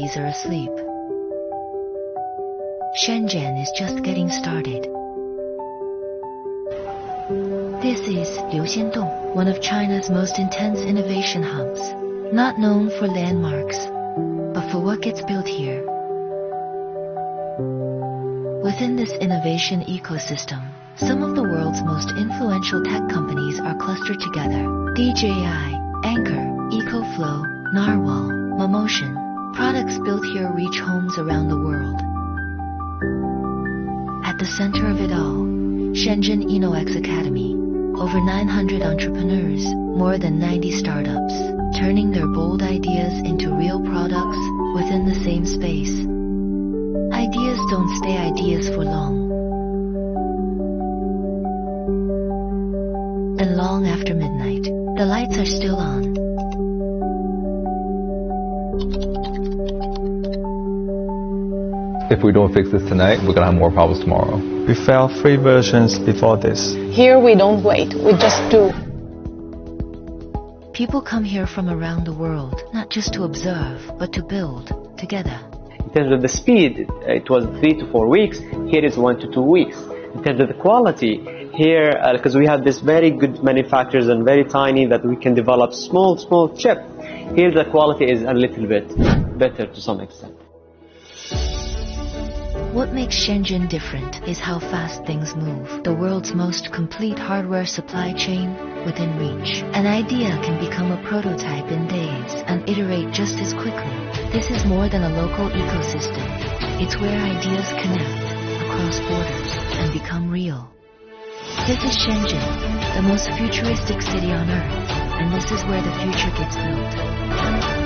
cities are asleep. Shenzhen is just getting started. This is Liuxiandong, one of China's most intense innovation hubs, not known for landmarks, but for what gets built here. Within this innovation ecosystem, some of the world's most influential tech companies are clustered together. DJI, Anchor, EcoFlow, Narwhal, Momotion. Products built here reach homes around the world. At the center of it all, Shenzhen InnoX Academy. Over 900 entrepreneurs, more than 90 startups, turning their bold ideas into real products within the same space. Ideas don't stay ideas for long. And long after midnight, the lights are still on. If we don't fix this tonight, we're gonna have more problems tomorrow. We failed 3 versions before this. Here we don't wait, we just do. People come here from around the world, not just to observe, but to build together. In terms of the speed, it was 3 to 4 weeks. Here is 1 to 2 weeks. In terms of the quality, here, because we have this very good manufacturers and very tiny that we can develop small chip. Here the quality is a little bit better to some extent. What makes Shenzhen different is how fast things move. The world's most complete hardware supply chain within reach. An idea can become a prototype in days and iterate just as quickly. This is more than a local ecosystem. It's where ideas connect across borders and become real. This is Shenzhen, the most futuristic city on Earth, and this is where the future gets built.